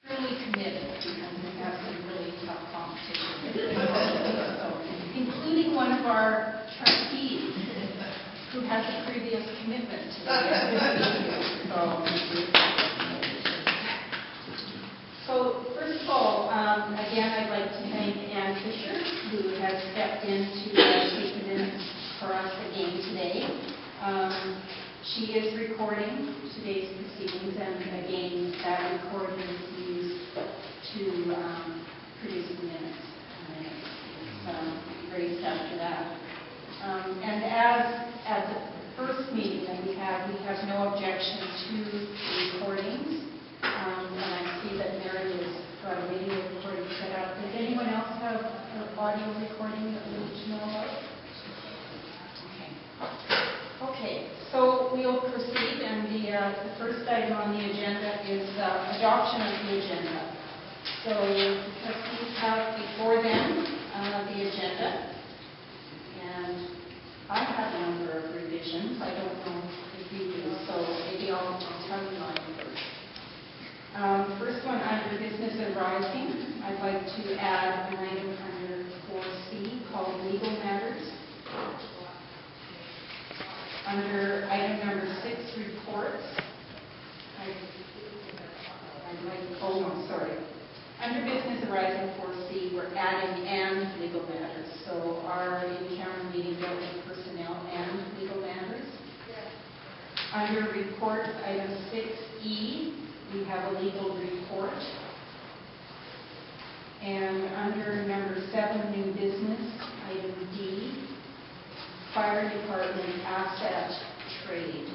really committed because we have some really tough competition. So, including one of our trustees who has a previous commitment to the So first of all, again, I'd like to thank Ann Fisher, who has stepped in to take the minutes for us again today. She is recording today's proceedings, and again, that recording is used to produce the minutes. It's raised after that. And as at the first meeting that we have no objection to the recordings. And I see that Mary has got a video recording set up. Does anyone else have an audio recording that we need to know about? Okay, so we'll proceed, and the first item on the agenda is adoption of the agenda. So the trustees have before them the agenda, and I have a number of revisions. I don't know if you do, so maybe I'll tell you mine first. First one, under business arising, I'd like to add an item under 4C called legal matters. Under item number 6, reports, Under business arising 4C, we're adding and legal matters. So our in-camera meeting dealt with personnel and legal matters. Under reports, item 6E, we have a legal report. And under number 7, new business, item D, fire department asset trade.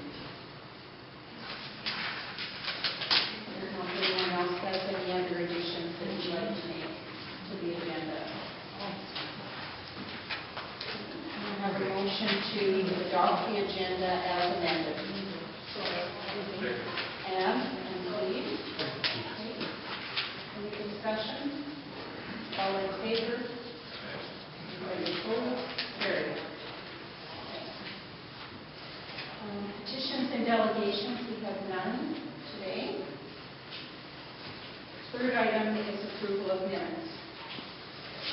I don't know if anyone else has any other additions that you'd like to make to the agenda. I have a motion to adopt the agenda as amended. And please. Any discussion? All in favor? Anybody opposed? Carried. Petitions and delegations, we have none today. Third item is approval of minutes.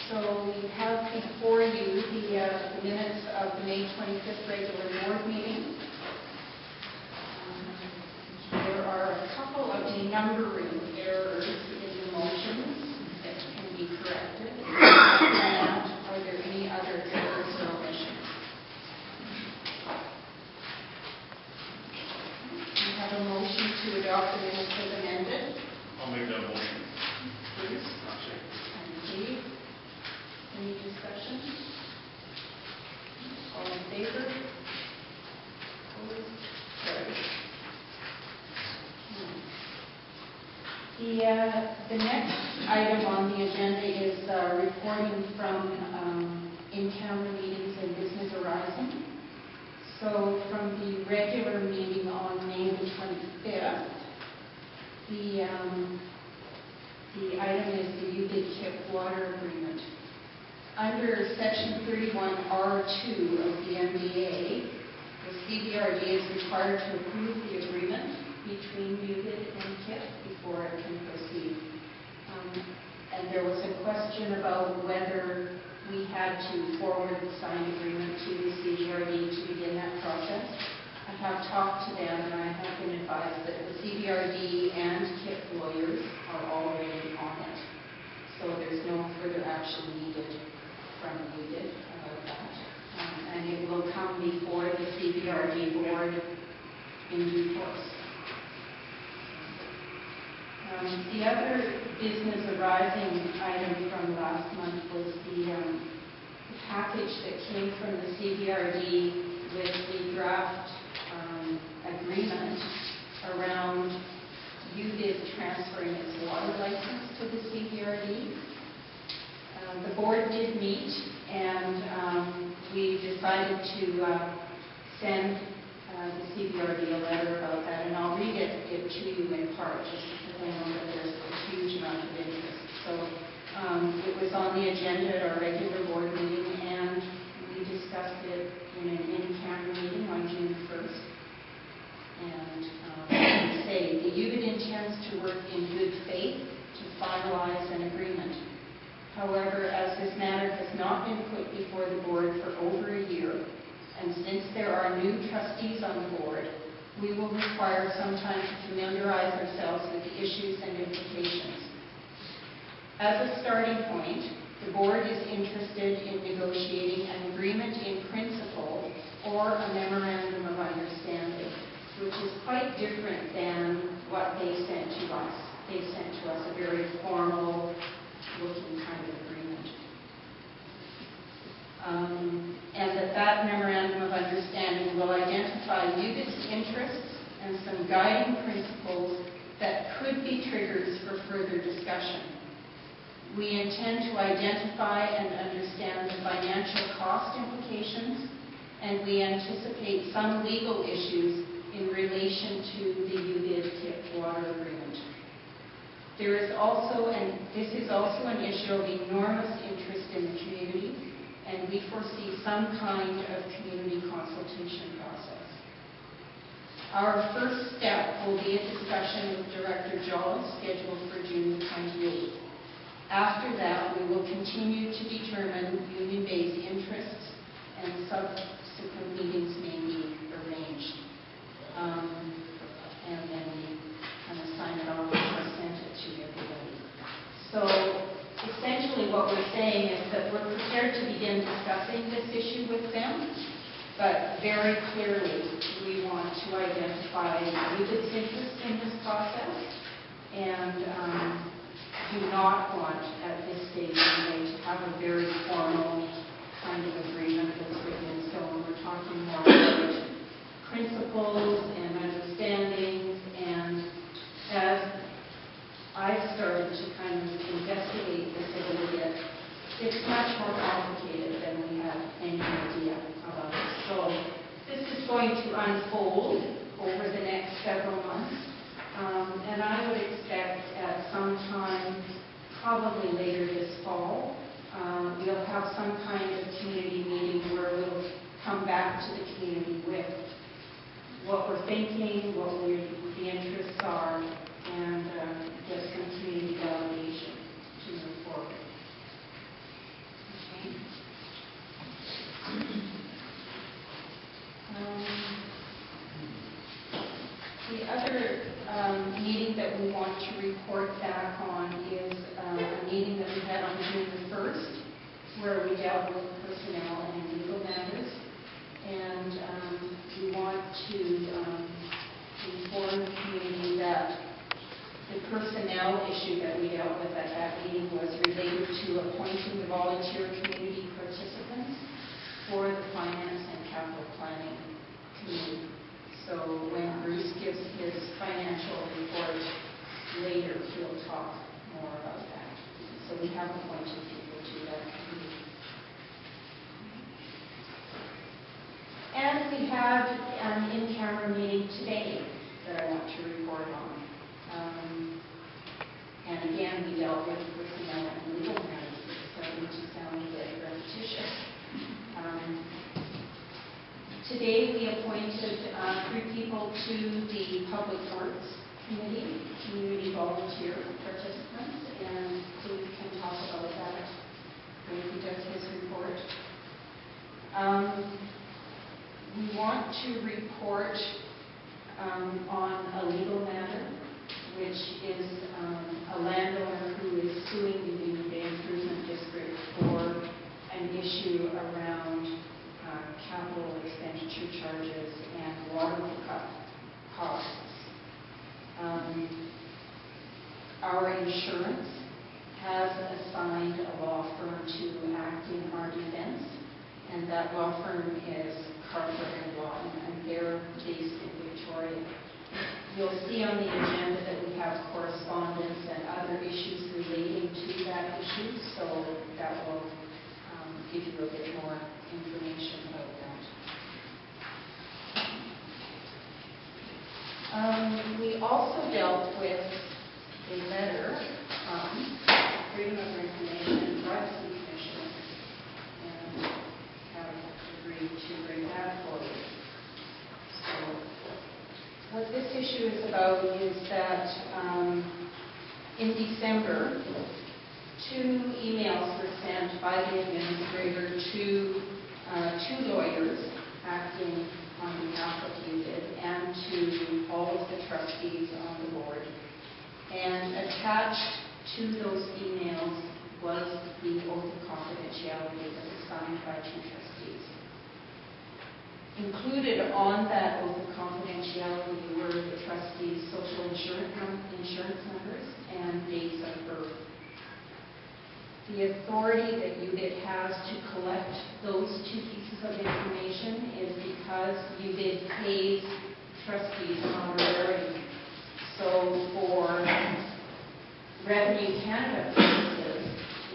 So we have before you the minutes of the May 25th regular board meeting. There are a couple of numbering errors in the motions that can be corrected. And are there any other errors or omissions? We have a motion to adopt the minutes as amended. I'll make that motion. Bruce? And Steve? Any discussion? All in favor? Opposed? Carried. The next item on the agenda is reporting from in-camera meetings and business arising. So from the regular meeting on May the 25th, the item is the UBID-KIP water agreement. Under Section 31R2 of the MBA, the CBRD is required to approve the agreement between UBID and KIP before it can proceed. And there was a question about whether we had to forward the signed agreement to the CBRD to begin that process. I have talked to them, and I have been advised that the CBRD and KIP lawyers are already on it. So there's no further action needed from UBID about that. And it will come before the CBRD board in due course. The other business arising item from last month was the package that came from the CBRD with the draft agreement around UBID transferring its water license to the CBRD. The board did meet, and we decided to send the CBRD a letter about that, and I'll read it to you in part, just because I know that there's a huge amount of interest. So it was on the agenda at our regular board meeting, and we discussed it in an in-camera meeting on June 1st. And say the UBID intends to work in good faith finalize an agreement. However, as this matter has not been put before the board for over a year, and since there are new trustees on the board, we will require some time to familiarize ourselves with the issues and implications. As a starting point, the board is interested in negotiating an agreement in principle or a memorandum of understanding, which is quite different than what they sent to us. They sent to us a very formal looking kind of agreement. And that memorandum of understanding will identify UBIT's interests and some guiding principles that could be triggers for further discussion. We intend to identify and understand the financial cost implications, and we anticipate some legal issues in relation to the UBIT-TIP water agreement. This is also an issue of enormous interest in the community, and we foresee some kind of community consultation process. Our first step will be a discussion with Director Jolles scheduled for June 28th. After that, we will continue to determine Union Bay's interests, and subsequent meetings may be arranged. And then we kind of sign it off and send it to everybody. So essentially what we're saying is that we're prepared to begin discussing this issue with them, but very clearly we want to identify UBIT's interest in this process, and do not want at this stage to have a very formal kind of agreement that's written in stone. We're talking more about principles and understandings, and as I've started to kind of investigate this a little bit, it's much more complicated than we had any idea about. So this is going to unfold over the next several months, and I would expect at some time, probably later this fall, we'll have some kind of community meeting where we'll come back to the community with what we're thinking, what the interests are, and get some community validation to move forward. Okay. The other meeting that we want to report back on is a meeting that we had on June the 1st, where we dealt with personnel and legal matters. And we want to inform the community that the personnel issue that we dealt with at that meeting was related to appointing the volunteer community participants for the Finance and Capital Planning Committee. So when Bruce gives his financial report later, he'll talk more about that. So we have appointed people to that committee. And we had an in-camera meeting today that I want to report on. And again, we dealt with personnel and legal matters. It's starting to sound a bit repetitious. Today we appointed 3 people to the Public Works Committee, community volunteer participants, and Dave can talk about that when he does his report. We want to report on a legal matter, which is a landowner who is suing the Union Bay Improvement District for an issue around capital expenditure charges and water hookup costs. Our insurance has assigned a law firm to act in our defense, and that law firm is Carter & Lawton, and they're based in Victoria. You'll see on the agenda that we have correspondence and other issues relating to that issue, so that will give you a bit more information about that. We also dealt with a letter from Freedom of Information and Privacy Commission, and have agreed to bring that forward. So what this issue is about is that In December, 2 emails were sent by the administrator to 2 lawyers acting on behalf of UDID and to all of the trustees on the board. And attached to those emails was the oath of confidentiality that was signed by 2 trustees. Included on that oath of confidentiality were the trustees' social insurance numbers and dates of birth. The authority that UDID has to collect those 2 pieces of information is because UDID pays trustees honorarium. So for Revenue Canada purposes,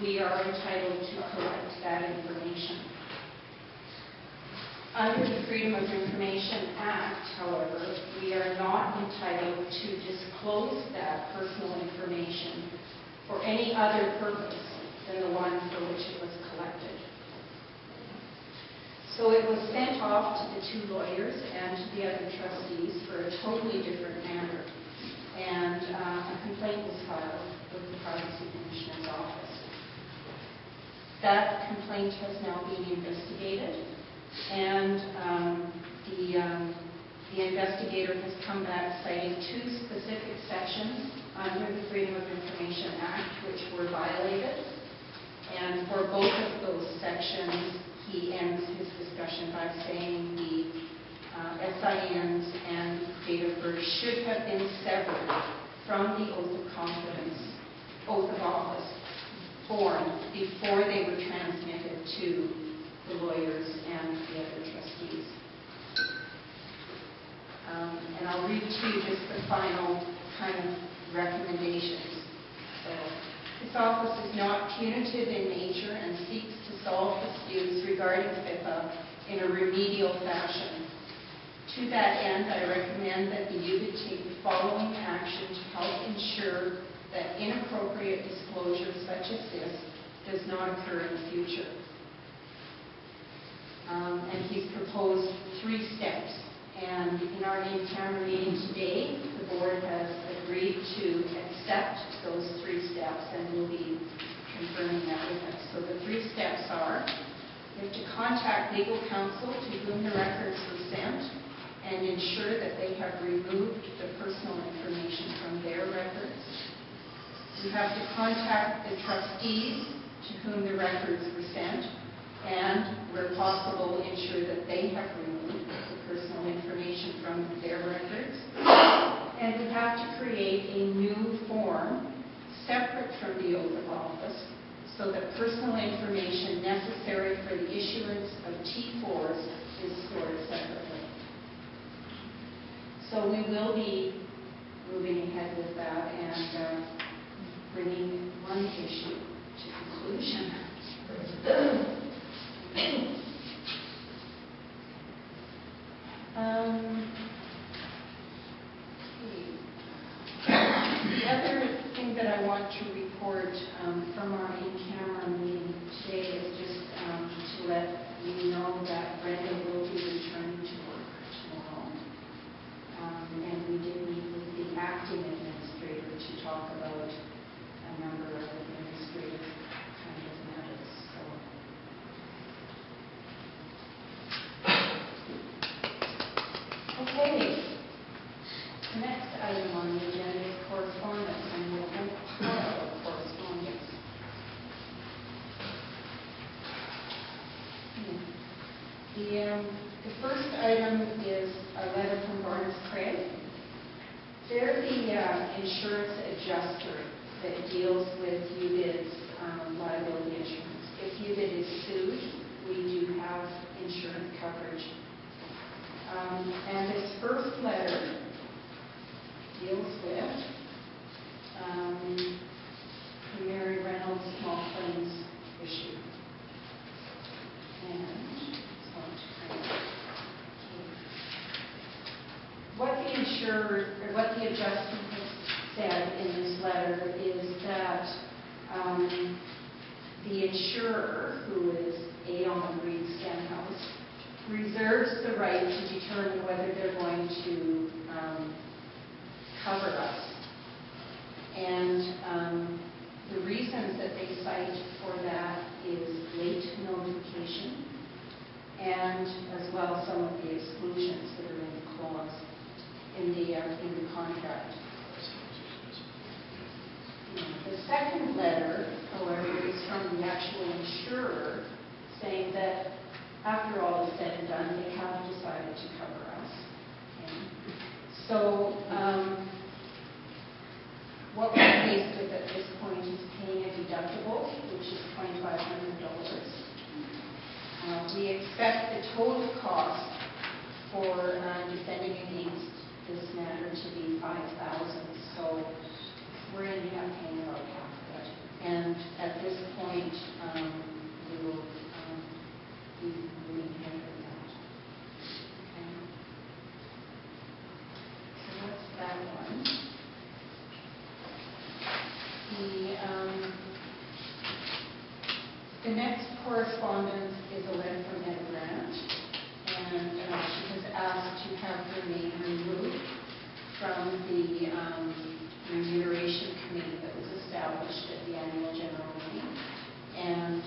we are entitled to collect that information. Under the Freedom of Information Act, however, we are not entitled to disclose that personal information for any other purpose than the one for which it was collected. So it was sent off to the 2 lawyers and to the other trustees for a totally different matter. And a complaint was filed with the Privacy Commissioner's office. That complaint has now been investigated, and the investigator has come back citing 2 specific sections under the Freedom of Information Act which were violated. And for both of those sections, he ends his discussion by saying the SINs and date of birth should have been severed from the oath of office form before they were transmitted to the lawyers and the other trustees. And I'll read to you just the final kind of recommendations. So, this office is not punitive in nature and seeks to solve disputes regarding FIPA in a remedial fashion. To that end, I recommend that the UDID take the following action to help ensure that inappropriate disclosure such as this does not occur in the future. And he's proposed 3 steps. And in our in-camera meeting today, the board has agreed to accept those 3 steps, and we'll be confirming that with us. So the 3 steps are: you have to contact legal counsel to whom the records were sent and ensure that they have removed the personal information from their records. You have to contact the trustees to whom the records were sent and, where possible, ensure that they have removed the personal information from their records. And you have to create a new form separate from the oath of office so that personal information necessary for the issuance of T4s is stored separately. So we will be moving ahead with that and bringing one issue to conclusion. The other thing that I want to report from our in-camera meeting today is just to let you know that Brenda will be returning to work tomorrow. And we did meet with the acting administrator to talk about a number of administrative kind of matters. So, okay. The next item on the agenda is correspondence, and we'll have a pile of correspondence. The first item is a letter from Barnes Craig. They're the insurance adjuster that deals with UDID's liability insurance. If UDID is sued, we do have insurance coverage. And this first letter deals with the Mary Reynolds small claims issue. And what the adjuster has said in this letter is that the insurer, who is Aon Reed Stenhouse, reserves the right to determine whether they're going to cover us. And cite for that is late notification, and as well some of the exclusions that are in the clause in the contract. The second letter, however, is from the actual insurer saying that after all is said and done, they have decided to cover us. Okay. So what we're faced with at this point is paying a deductible, which is $2,500. We expect the total cost for defending against this matter to be $5,000. So we're ending up paying about half of it. And at this point, we will be moving ahead with that. Okay. So that's that one. The next correspondence is a letter from Ed Grant, and she has asked to have her name removed from the remuneration committee that was established at the annual general meeting, and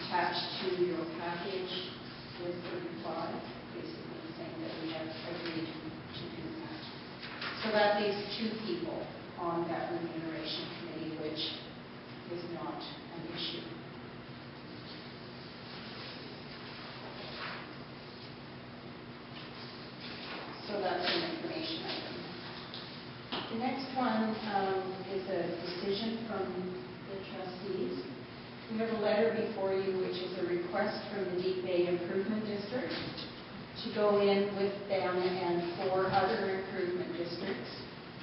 attached to your package with the reply, basically saying that we have agreed to do that. So that leaves 2 people on that remuneration committee, which is not an issue. So that's an information item. The next one is a decision from the trustees. We have a letter before you, which is a request from the Deep Bay Improvement District to go in with them and 4 other improvement districts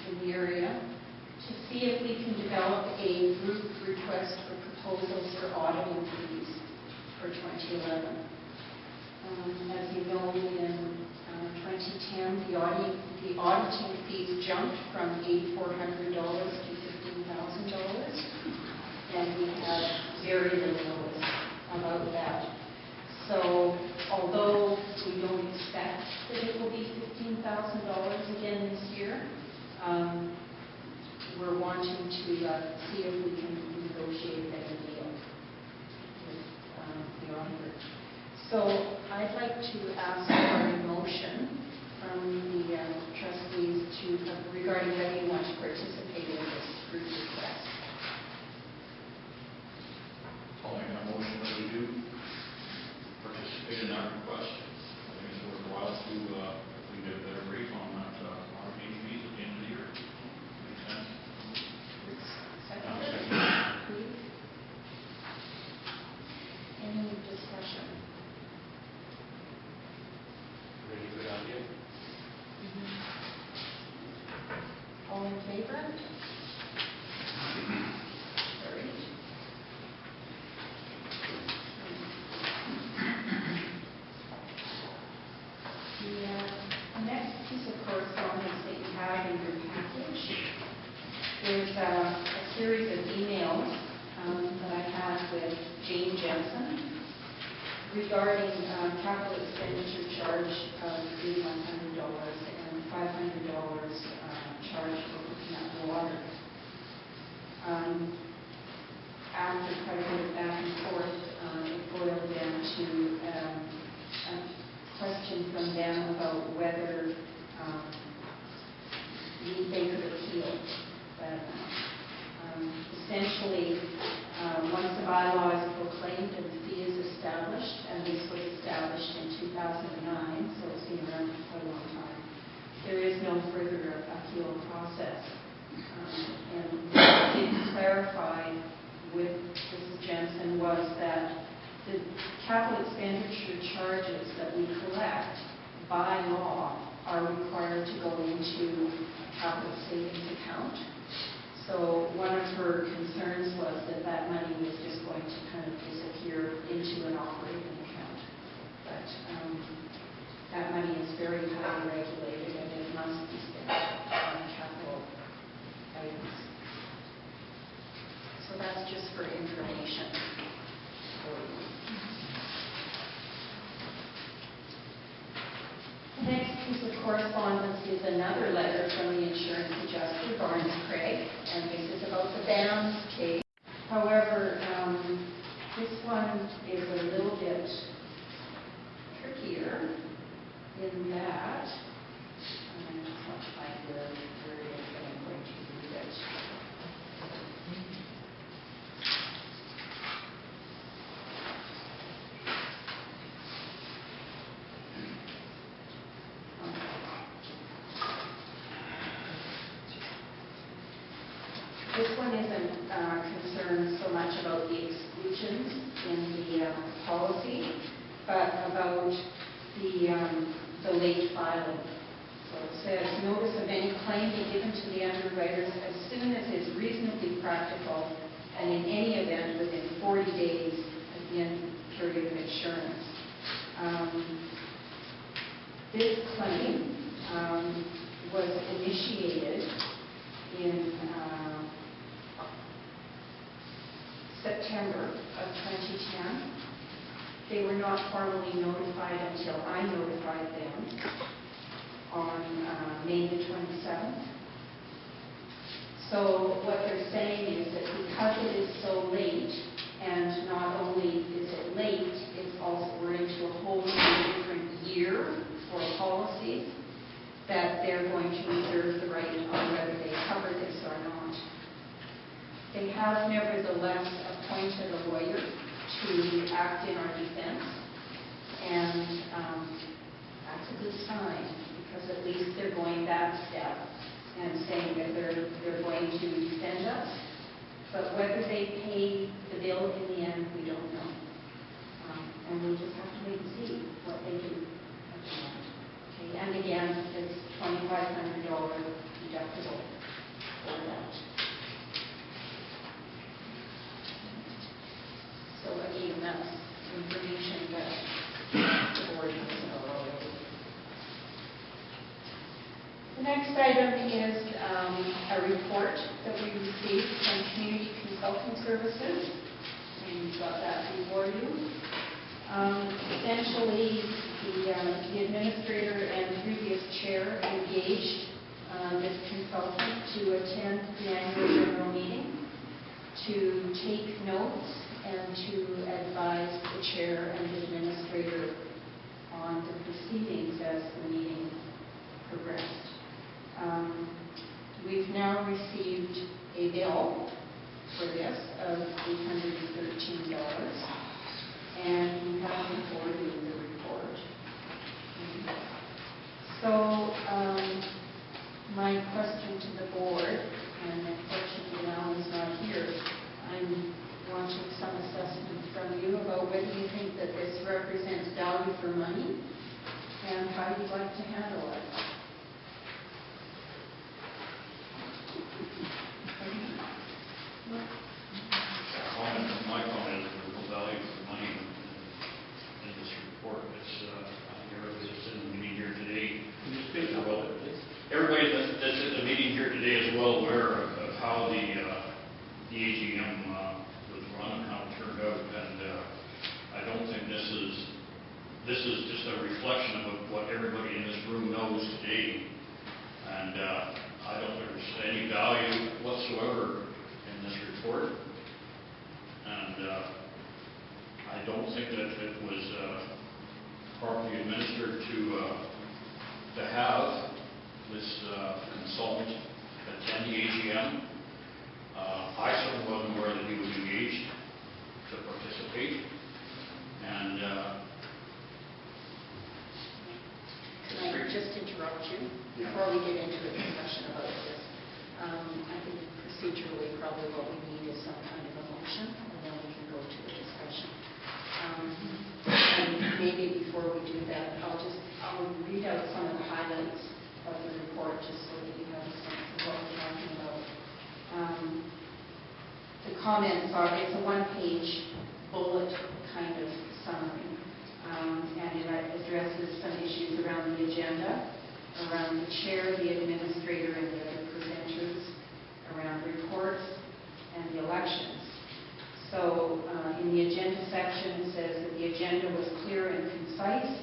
in the area to see if we can develop a group request for proposals for auditing fees for 2011. As you know, in 2010, the auditing fees jumped from $8,400 to $15,000, and we had very little notice about that. So, although we don't expect that it will be $15,000 again this year, we're wanting to see if we can negotiate a better deal with the auditor. So I'd like to ask for a motion from the trustees regarding whether you want to participate in this group request. I'll make that motion that we do participate in that request. I think it's worthwhile to, if we get a better brief on that, auditing fees at the end of the year. Makes sense? Second, please. Any discussion? Really good idea. All in favor? Carried. The next piece of correspondence that you have in your package is a series of emails that I had with Jane Jensen regarding capital expenditure charge of $8,100 and $500 charge for hooking up water. After quite a bit of back and forth, it boiled down to a question from them about whether they could appeal that amount. Essentially, once the bylaw is proclaimed and the fee is established, and this was established in 2009, so it's been around for quite a long time, there is no further appeal process. And what we did clarify with Mrs. Jensen was that the capital expenditure charges that we collect by law are required to go into a capital savings account. So one of her concerns was that that money was just going to kind of disappear into an operating account. But that money is very highly regulated and it must be spent on capital items. So that's just for information for you. The next piece of correspondence is another letter from the insurance adjuster, Barnes Craig, and this is about the BAMS case. However, This one isn't concerned so much about the exclusions in the policy, but about the late filing. So it says, notice of any claim be given to the underwriters as soon as is reasonably practical and in any event within 40 days of the end period of insurance. This claim was initiated in September of 2010. They were not formally notified until I notified them on May the 27th. So what they're saying is that because it is so late, and not only is it late, it's also we're into a whole different year for policies, that they're going to reserve the right on whether they cover this or not. They have nevertheless appointed a lawyer to act in our defense, and that's a good sign, because at least they're going that step and saying that they're going to defend us. But whether they pay the bill in the end, we don't know. And we just have to wait and see what they do at the end. Okay, and again, it's $2,500 deductible for that. So again, that's information that the board knows about already. The next item is a report that we received from Community Consulting Services, and you've got that before you. Essentially, the administrator and previous chair engaged this consultant to attend the annual general meeting, to take notes, and to advise the chair and the administrator on the proceedings as the meeting progressed. We've now received a bill for this of $813, and we have before you the report. So my question to the board, and unfortunately Alan's not here, I'm wanting some assessment from you about whether you think that this represents value for money and how you'd like to handle it. My comment is there's no value for money in this report. It's, I think everybody that's in the meeting here today, everybody that's in the meeting here today is well aware of how the AGM was run and how it turned out. And I don't think this is just a reflection of what everybody in this room knows today. And I don't think there's any value whatsoever in this report. And I don't think that it was properly administered to have this consultant attend the AGM. I certainly wasn't aware that he was engaged to participate. And can I just interrupt you before we get into a discussion about this? I think procedurally probably what we need is some kind of a motion, and then we can go to the discussion. And maybe before we do that, I'll read out some of the highlights of the report just so that you have a sense of what we're talking about. The comments are, it's a one-page bullet kind of summary, and it addresses some issues around the agenda, around the chair, the administrator, and the other presenters, around reports, and the elections. So in the agenda section, it says that the agenda was clear and concise.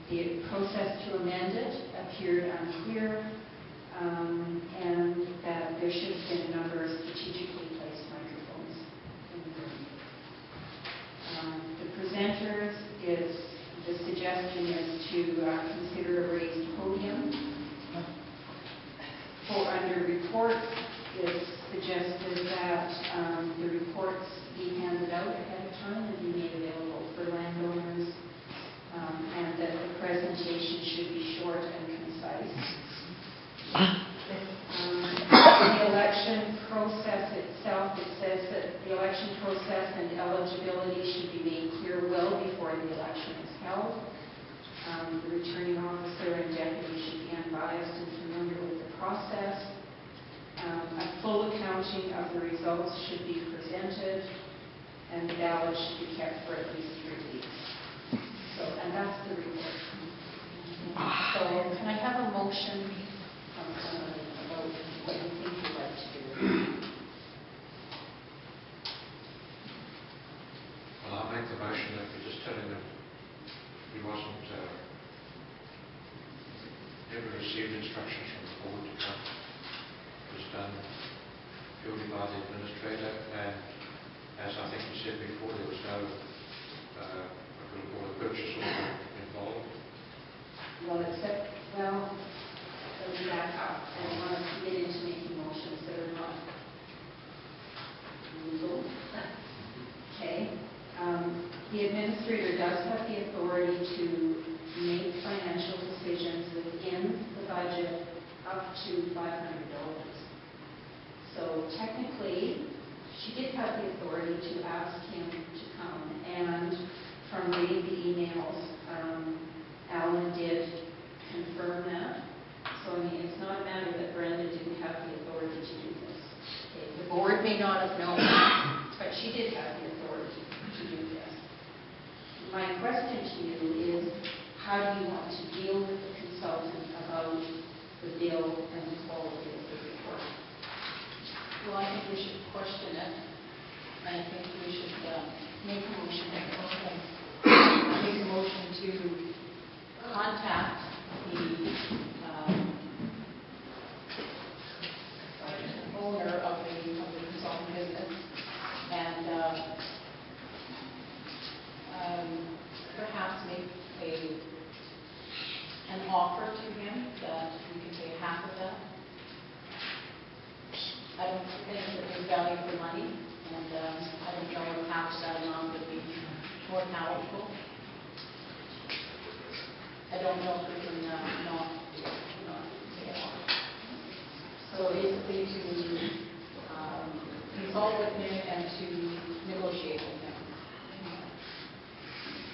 The process to amend it appeared unclear, and that there should have been a number of strategically placed microphones in the room. The presenters the suggestion is to consider a raised podium. For under reports, it's suggested that the reports be handed out ahead of time and be made available for landowners, and that the presentation should be short and concise. In the election The returning officer and deputy should be unbiased and familiar with the process. A full accounting of the results should be presented, and the ballot should be kept for at least 3 weeks. And that's the report. So can I have a motion from somebody about what you think you'd like to do? Well, I'll make the motion that we just tell him that he wasn't never received instructions from the board to come. It was done purely by the administrator, and as I think you said before, there was no purchase order involved. Well, let me back up. I don't want to get into making motions that are not legal. Okay. The administrator does have the authority to make financial decisions within the budget up to $500. So technically, she did have the authority to ask him to come, and from reading the emails, Alan did confirm that. So, I mean, it's not a matter that Brenda didn't have the authority to do this. Okay. The board may not have known, but she did have the authority to do this. My question to you is, how do you want to deal with the consultant about the bill and the quality of the report? Well, I think we should question it. I think we should make a motion. Make a motion to contact the owner of the consulting business and perhaps make an offer to him that we can pay half of that. I don't think that there's value for money, and I don't know if half of that amount would be more palatable. I don't know if we can not pay it off. So basically to consult with him and to negotiate with him.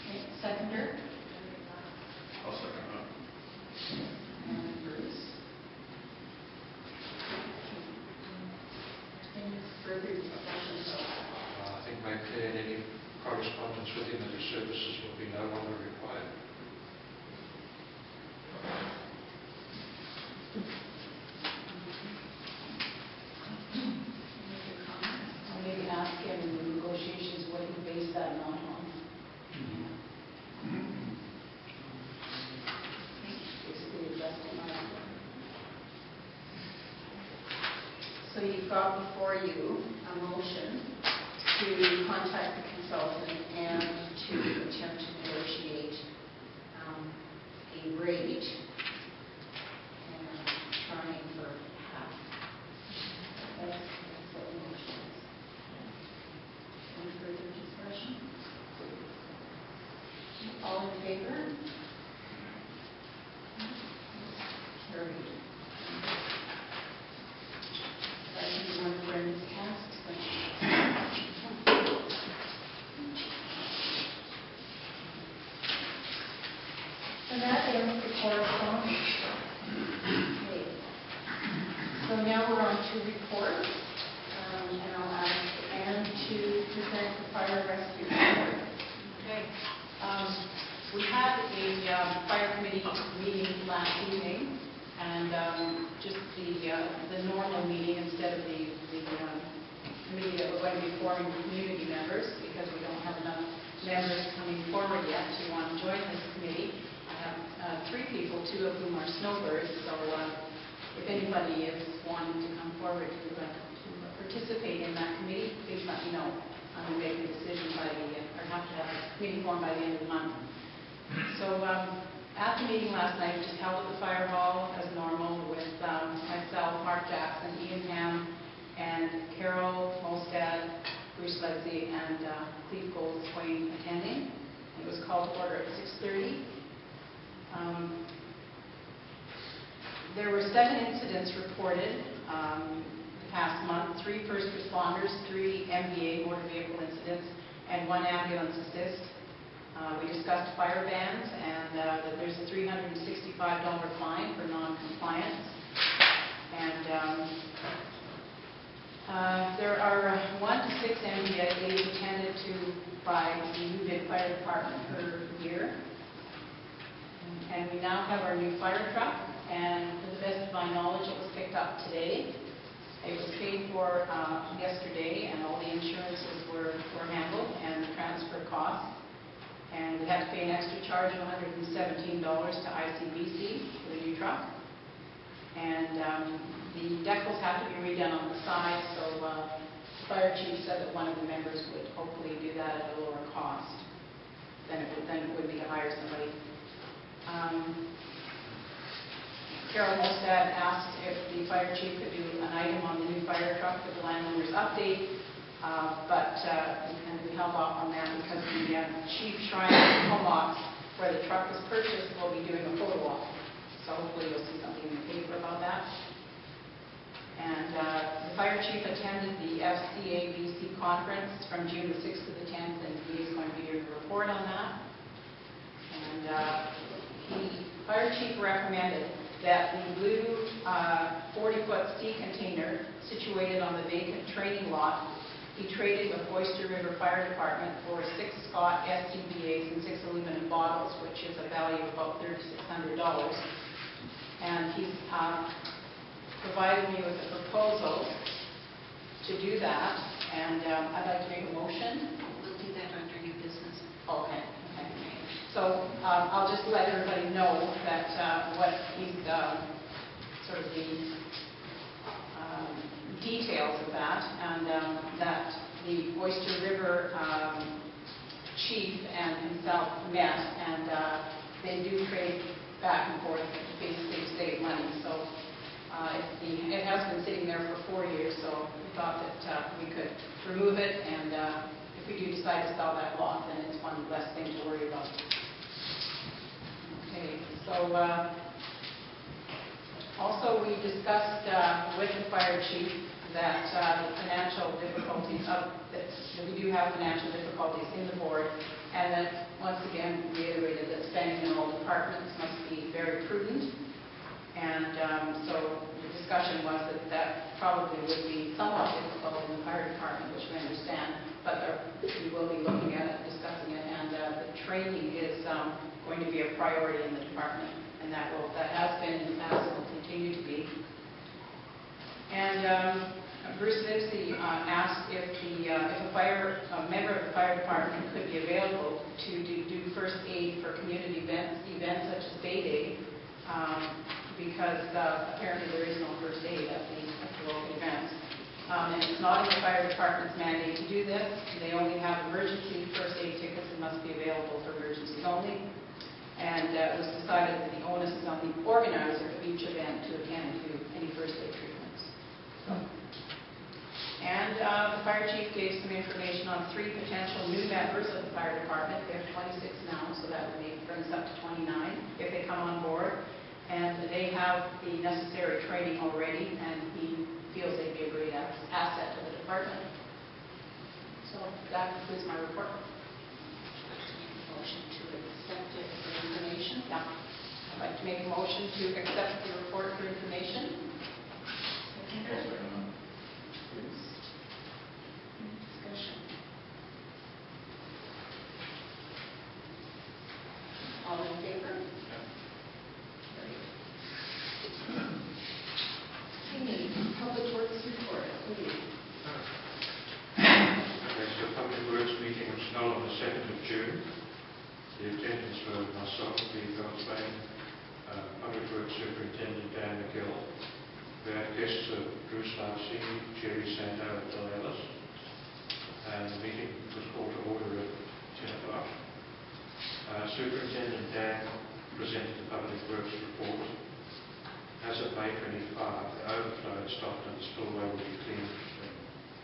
Okay. Seconder? I'll second that. And Bruce? Any further discussion? I think make clear in any correspondence with him that his services will be no longer required. Or maybe ask him in the negotiations what he based that amount on. Basically, adjusting my offer. So you've got before you a motion to contact the consultant and to attempt to negotiate a rate and trying for half. That's what the motion is. Any further discussion? All in favor? Carried. That can be one of Brenda's tasks. So that ends the correspondence. Okay. So now we're on to reports, and I'll ask Anne to present the fire rescue report. Okay. We had a fire committee meeting last evening, and just the normal meeting instead of the committee that we're going to be forming with community members, because we don't have enough members coming forward yet to want to join this committee. I have 3 people, 2 of whom are snowbirds, so if anybody is wanting to come forward to participate in that committee, please let me know. I'm going to make a decision or have to have a committee formed by the end of the month. So at the meeting last night, we just held at the fire hall as normal with myself, Mark Jackson, Ian Ham, and Carol Molstad, Bruce Ledsey, and Cleve Goldswain attending. It was called to order at 6:30. There were 7 incidents reported the past month, 3 first responders, 3 MVA motor vehicle incidents, and 1 ambulance assist. We discussed fire bans and that there's a $365 fine for non-compliance. And there are 1 to 6 MBAs attended to by the UBID Fire Department per year. And we now have our new fire truck, and to the best of my knowledge, it was picked up today. It was paid for yesterday, and all the insurances were handled, and the transfer costs. And we had to pay an extra charge of $117 to ICBC for the new truck. And the decals have to be redone on the side, so the fire chief said that one of the members would hopefully do that at a lower cost than it would be to hire somebody. Carol Molstad asked if the fire chief could do an item on the new fire truck for the landowner's update, but we held off on that because the chief shrine at Comox, where the truck was purchased, will be doing a photo walk. So hopefully you'll see something in the paper about that. And the fire chief attended the FCABC conference from June the 6th to the 10th, and he is going to be doing a report on that. And the fire chief recommended that the blue 40-foot sea container situated on the vacant training lot be traded with Oyster River Fire Department for 6 Scott SCBAs and 6 aluminum bottles, which is a value of about $3,600. And he's provided me with a proposal to do that, and I'd like to make a motion. We'll do that under new business. Okay. So I'll just let everybody know that what he's sort of the details of that, and that the Oyster River chief and himself met, and they do trade back and forth, basically to save money. So it has been sitting there for 4 years, so we thought that we could remove it, and if we do decide to sell that lot, then it's one less thing to worry about. Okay, so also we discussed with the fire chief that the financial difficulties that we do have financial difficulties in the board, and that once again reiterated that spending in all departments must be very prudent. And so the discussion was that probably would be somewhat difficult in the fire department, which we understand, but we will be looking at it, discussing it, and the training is going to be a priority in the department, and that has been in the past and will continue to be. And Bruce Lipsey asked if a member of the fire department could be available to do first aid for community events such as Bay Day, because apparently there is no first aid at the local events. And it's not in the fire department's mandate to do this. They only have emergency first aid tickets and must be available for emergencies only. And it was decided that the onus is on the organizer of each event to attend to any first aid treatments. And the fire chief gave some information on 3 potential new members of the fire department. They have 26 now, so that would bring us up to 29 if they come on board. And they have the necessary training already, and he feels they'd be a great asset to the department. So that concludes my report. Motion to accept it for information. Yeah. I'd like to make a motion to accept the report for information. Discussion. All in favor? Public Works report, please. There's a Public Works meeting which was held on the 2nd of June. The attendance were myself, Lee Goldstein, Public Works Superintendent Dan McGill. We had guests of Bruce Livesey, Jerry Sandow, and Bill Ellis. And the meeting was called to order at 10 o'clock. Superintendent Dan presented the Public Works report. As of May 25, the overflow had stopped and the spillway will be cleaned and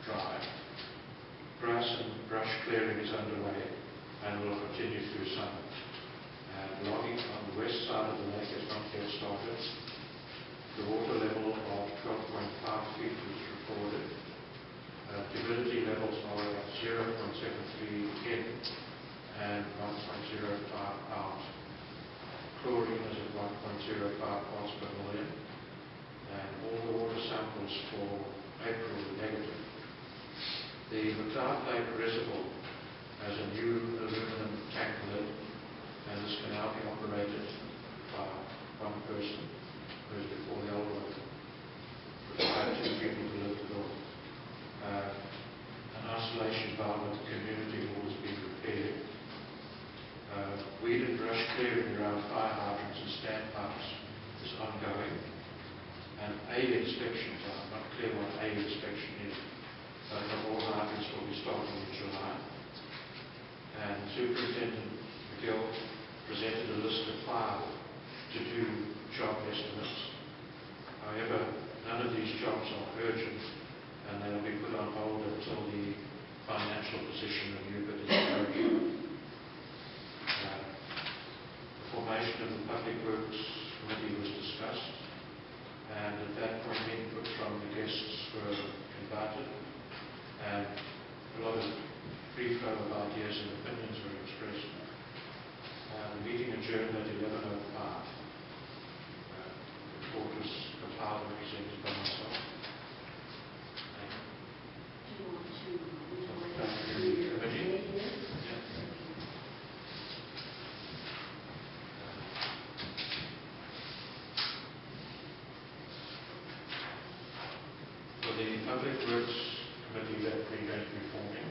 dry. Grass and brush clearing is underway and will continue through summer. Logging on the west side of the lake has not yet started. The water level of 12.5 feet was recorded. Turbidity levels are at 0.73 in and 1.6 aid inspections. I'm not clear what aid inspection is. But the all hydrants will be starting in July. And Superintendent McGill presented a list of 5 to do job estimates. However, none of these jobs are urgent, and they'll be put on hold until the financial position of UBIT is urgent. The formation of the Public Works Committee was discussed, and at that point input from the guests were invited, and a lot of free flow of ideas and opinions were expressed. The meeting adjourned at 11:05. The report was compiled and presented by myself. For the Public Works Committee that we're going to be forming,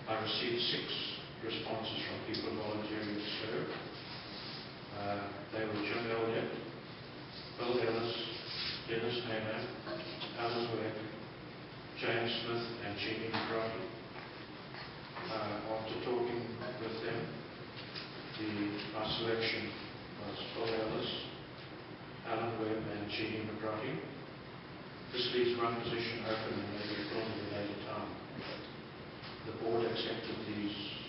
I received 6 responses from people volunteering to serve. They were Jim Elliott, Bill Ellis, Dennis Naylor, Alan Webb, James Smith, and Jeannie McGrady. After talking with them, my selection was Bill Ellis, Alan Webb, and Jeannie McGrady. This leaves one position open and may be filled at a later time. The board accepted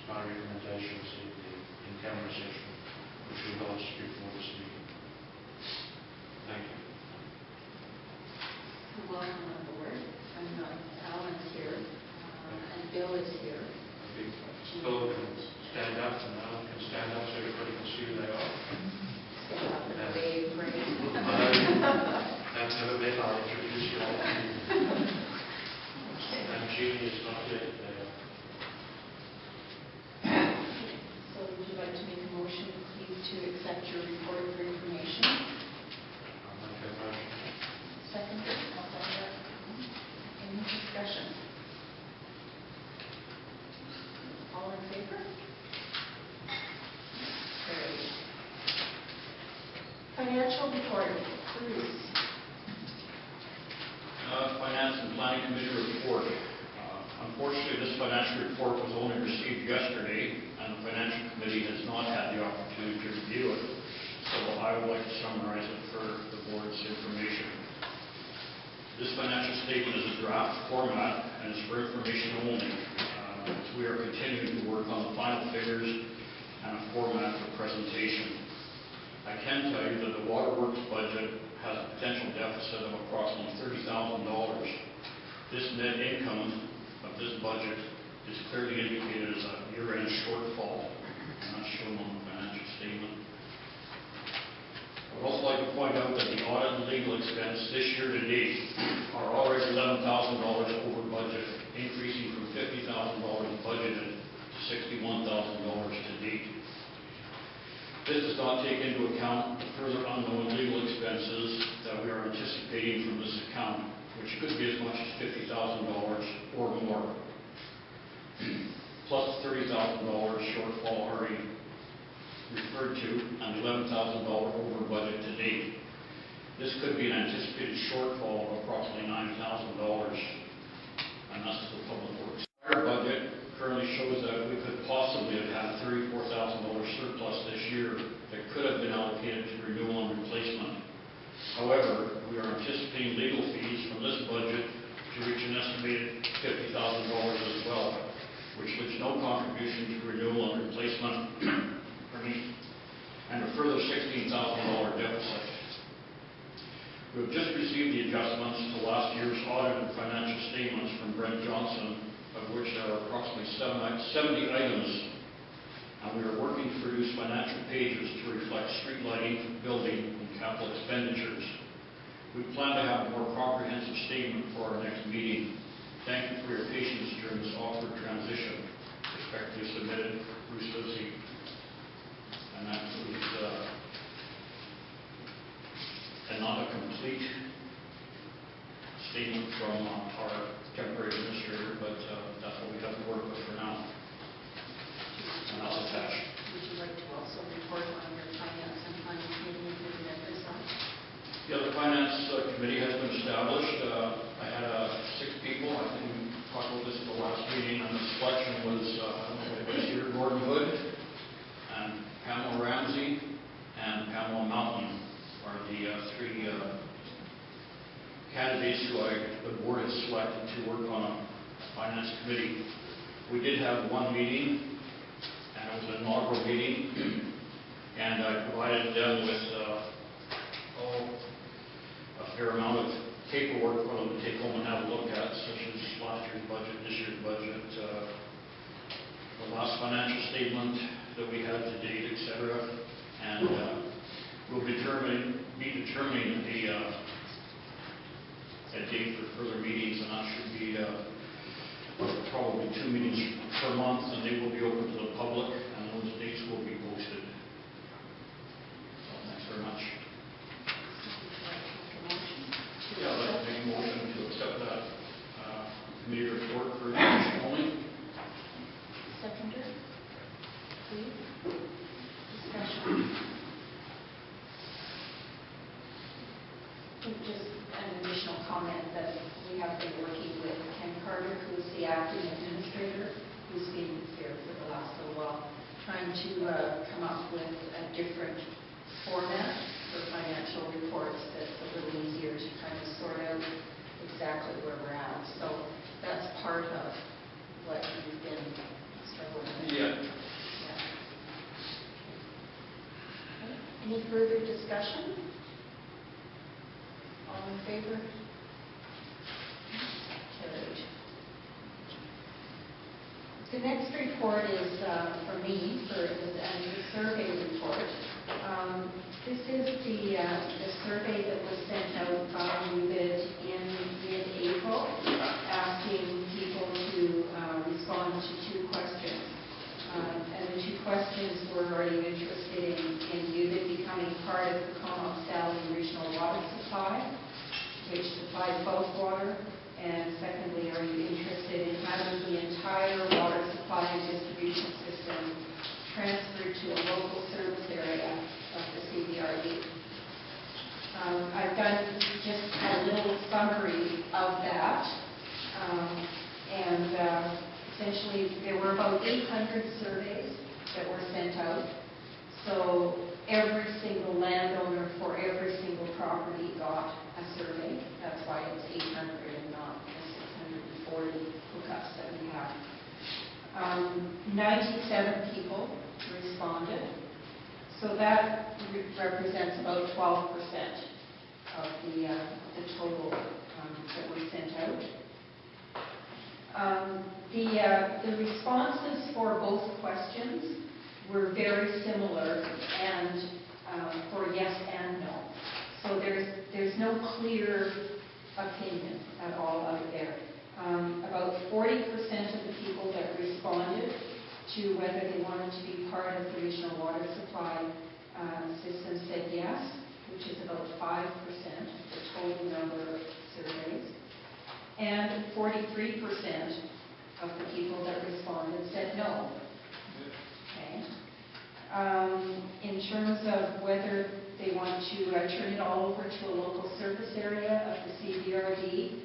my recommendations in the in-camera session, which we lodged before this meeting. Thank you. Welcome on board. Alan's here, and Bill is here. Bill can stand up and Alan can stand up so everybody can see who they are. Stand up and wave, right? I've never met, I'll introduce you all. And Jeannie is not yet there. So would you like to make a motion, please, to accept your report for information? I'll make that motion. Second. I'll second that. Any discussion? All in favor? Carried. Financial reporting. Bruce. Finance and Planning Committee report. Unfortunately, this financial report was only received yesterday, and the Financial Committee has not had the opportunity to review it. So I would like to summarize it for the board's information. This financial statement is a draft format and is for information only. As we are continuing to work on the final figures and a format for presentation. I can tell you that the waterworks budget has a potential deficit of approximately $30,000. This net income of this budget is clearly indicated as a year-end shortfall, and that's shown on the financial statement. I would also like to point out that the audit and legal expense this year to date are already $11,000 over budget, increasing from $50,000 budgeted to $61,000 to date. This does not take into account the further unknown legal expenses that we are anticipating from this account, which could be as much as $50,000 or more, plus the $30,000 shortfall already referred to and $11,000 over budget to date. This could be an anticipated shortfall of approximately $9,000, and that's the public works. Our budget currently shows that we could possibly have had $34,000 surplus this year that could have been allocated to renewal and replacement. However, we are anticipating legal fees from this budget to reach an estimated $50,000 as well, which leaves no contribution to renewal and replacement, and a further $16,000 deficit. We have just received the adjustments to last year's audited financial statements from Brent Johnson, of which there are approximately 70 items, and we are working to produce financial pages to reflect street lighting, building, and capital expenditures. We plan to have a more comprehensive statement for our next meeting. Thank you for your patience during this awkward transition. Respectfully submitted, Bruce Lizzie. And that includes and not a complete statement from our temporary administrator, but that's what we have to work with for now. And I'll attach. Would you like to also report on your finance and planning committee and members? Yeah, the finance committee has been established. I had 6 people. I think we talked about this at the last meeting, and the selection was, I don't know if it was here, Gordon Hood, and Pamela Ramsey, and Pamela Mountain are the 3 candidates who the board has selected to work on a finance committee. We did have 1 meeting, and it was an inaugural meeting, and I provided them with a fair amount of paperwork for them to take home and have a look at, such as last year's budget, this year's budget, the last financial statement that we had to date, etc. And we'll be determining a date for further meetings, and that should be probably 2 meetings per month, and they will be open to the public, and those dates will be posted. So thanks very much. Yeah, I'd like to make a motion to accept that committee report for information only. Seconder, please. Discussion. Just an additional comment that we have been working with Ken Carter, who is the acting administrator, who's been here for the last little while, trying to come up with a different format for financial reports that's a little easier to kind of sort out exactly where we're at. So that's part of what we've been struggling with. Yeah. Okay. Any further discussion? All in favor? Carried. The next report is for me, and the survey report. This is the survey that was sent out by UBID in mid-April, asking people to respond to 2 questions. And the 2 questions were, are you interested in UBID becoming part of the Comox Valley Regional Water Supply, which supplies bulk water? And secondly, are you interested in having the entire water supply and distribution system transferred to a local service area of the CBRD? I've done just a little summary of that, and essentially there were about 800 surveys that were sent out. So every single landowner for every single property got a survey. That's why it's 800 and not the 640 hookups that we have. 97 people responded. So that represents about 12% of the total that we sent out. The responses for both questions were very similar, and for yes and no. So there's no clear opinion at all out there. About 40% of the people that responded to whether they wanted to be part of the regional water supply system said yes, which is about 5% of the total number of surveys. And 43% of the people that responded said no. Okay. In terms of whether they want to turn it all over to a local service area of the CBRD,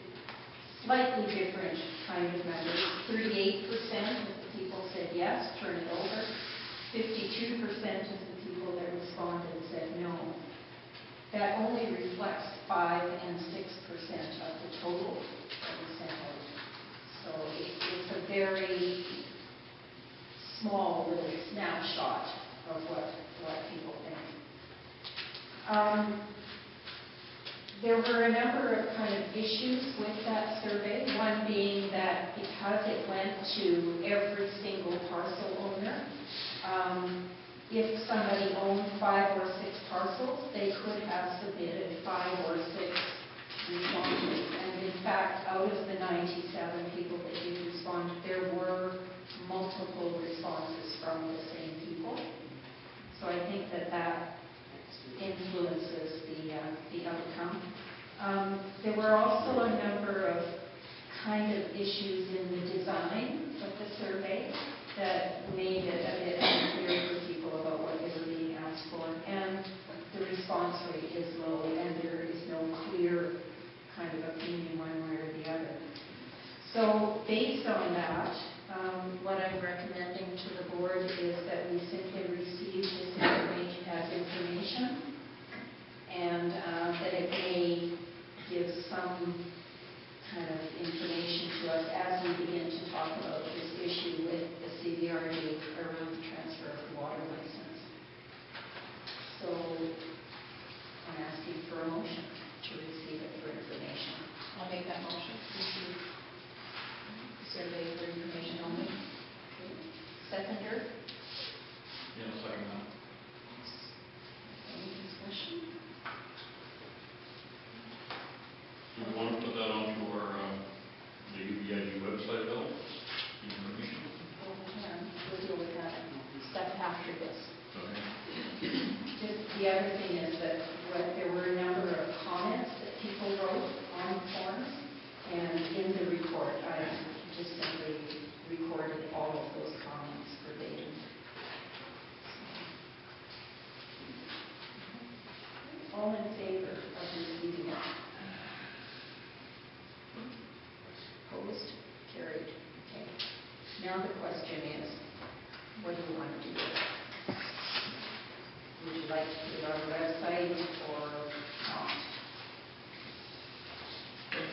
slightly different kind of numbers. 38% of the people said yes, turn it over. 52% of the people that responded said no. That only reflects 5 and 6% of the total that was sent out. So it's a very small little snapshot of what people think. There were a number of kind of issues with that survey, one being that because it went to every single parcel owner, if somebody owned 5 or 6 parcels, they could have submitted 5 or 6 responses. And in fact, out of the 97 people that did respond, there were multiple responses from the same people. So I think that influences the outcome. There were also a number of kind of issues in the design of the survey that made it a bit unclear for people about what they were being asked for. And the response rate is low and there is no clear kind of opinion one way or the other. So based on that, what I'm recommending to the board is that we simply receive this information as information, and that it may give some kind of information to us as we begin to talk about this issue with the CBRD around the transfer of the water license. So I'm asking for a motion to receive it for information. I'll make that motion. Receive survey for information only. Okay. Seconder, Yeah, second that. any discussion? Do we want to put that onto our, the UBID website, Bill? Information? Well, we can. We'll deal with that step after this. Okay. Just the other thing is that there were a number of comments that people wrote on forms, and in the report, I just simply recorded all of those comments verbatim. All in favor of receiving it? Opposed? Carried. Okay. Now the question is, what do you want to do with it? Would you like to put it on the website or not?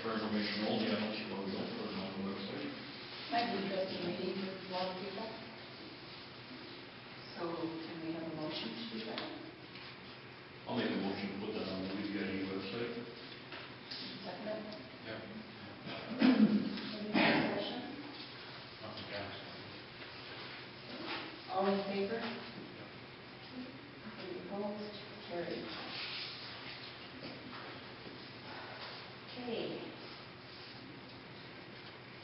For information only, I don't see why we don't put it on the website. Might be interesting reading for a lot of people. So can we have a motion to do that? I'll make a motion to put that on the UBID website. Second it? Yep. Any discussion? Nothing else. All in favor? Any opposed? Carried. Okay.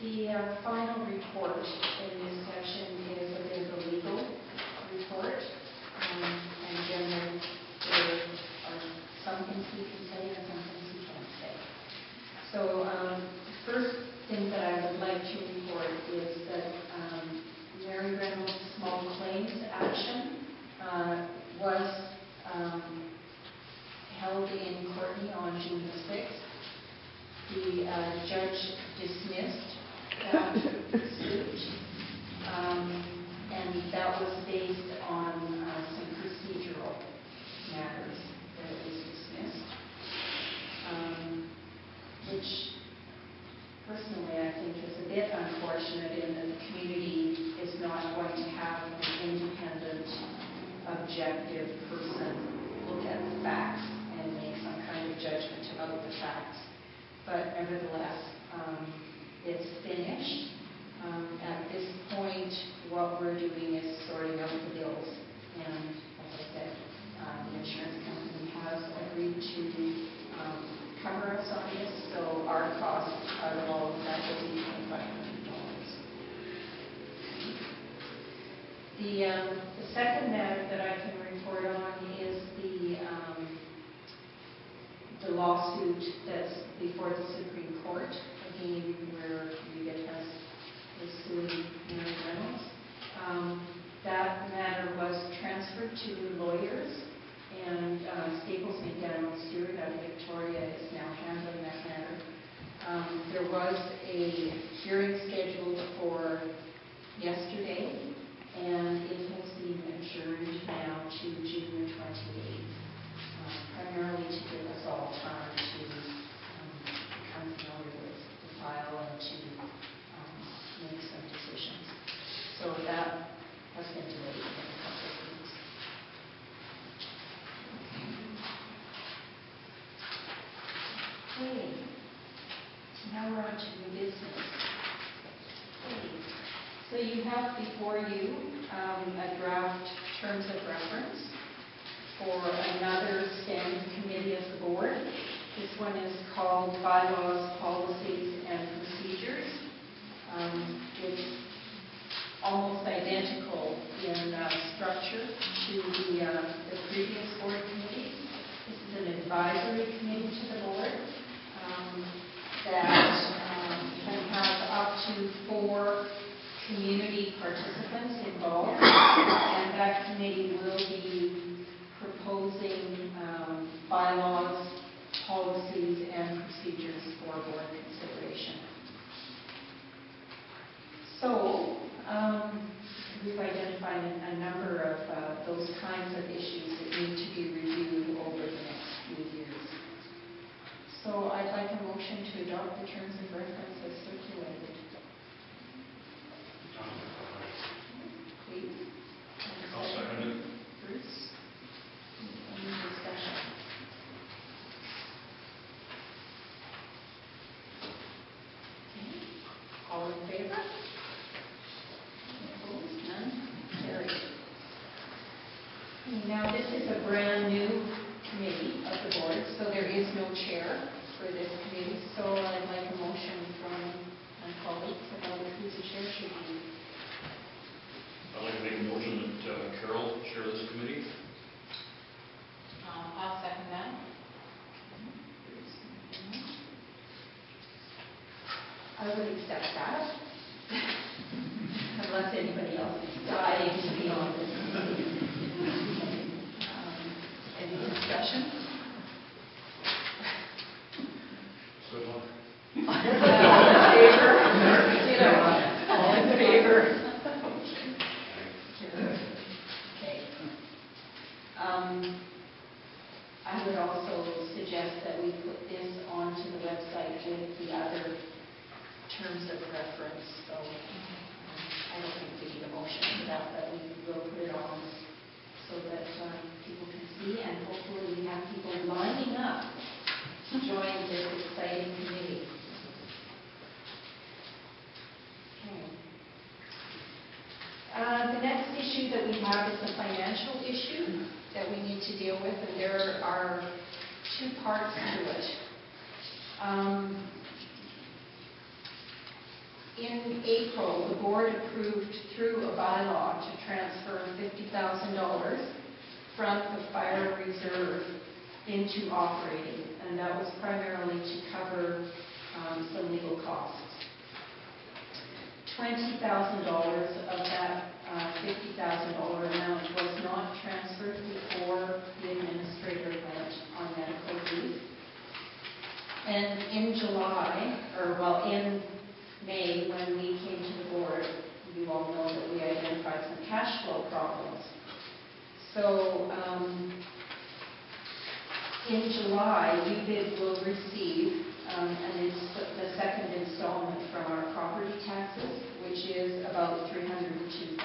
The final report in this section is a bit of a legal report. And again, there are some things we can say and some things we can't say. So the first thing that I would like to report is that Mary Reynolds' small claims action was held in Courtney on June the 6th. The judge dismissed that suit, and that was based on some procedural matters that it was dismissed, which personally I think is a bit unfortunate in that the community is not going to have an independent, objective person look at the facts and make some kind of judgment about the facts. But nevertheless, it's finished. At this point, what we're doing is sorting out the bills. And as I said, the insurance company has agreed to cover us on this, so our cost out of all of that will be $2,500. The second matter that I can report on is the lawsuit that's before the Supreme Court, again, where UBID is suing Mary Reynolds. That matter was transferred to lawyers, and Staples, McDonald, Stewart out of Victoria is now handling that matter. There was a hearing scheduled for yesterday, and it has been adjourned now to June the 28th, primarily to give us all time to become familiar with the file and to make some decisions. So that has been delayed in a couple of weeks. Okay, now we're on to new business. Okay. So you have before you a draft terms of reference for another standing committee of the board. This one is called Bylaws, Policies, and Procedures. It's almost identical in structure to the previous board committee. This is an advisory committee to the board that can have up to 4 community participants involved, and that committee will be proposing bylaws, policies, and procedures for board consideration. So, we've identified a number of those kinds of issues that need to be reviewed over the next few years. So I'd like a motion to adopt the terms of reference as circulated. Please. I'll second it. Bruce? Any discussion? Okay. All in favor? Opposed? None? Carried. Okay, now this is a brand new committee of the board, so there is no chair for this committee. So I'd like a motion from my colleagues about who the chair should be. I'd like to make a motion that Carol chair this committee. I'll second that. I would accept that, unless anybody else is dying to be on this committee. Any discussion? So, All in favor? All in favor? Okay. I would also suggest that we put this onto the website with the other terms of reference. So I don't think we need a motion for that, but we will put it on so that people can see, and hopefully we have people lining up to join this exciting committee. Okay. The next issue that we have is a financial issue that we need to deal with, and there are two parts to it. In April, the board approved through a bylaw to transfer $50,000 from the fire reserve into operating, and that was primarily to cover some legal costs. $20,000 of that $50,000 amount was not transferred before the administrator went on medical leave. And in July, in May, when we came to the board, you all know that we identified some cash flow problems. So in July, UBID will receive the second installment from our property taxes, which is about $302,000.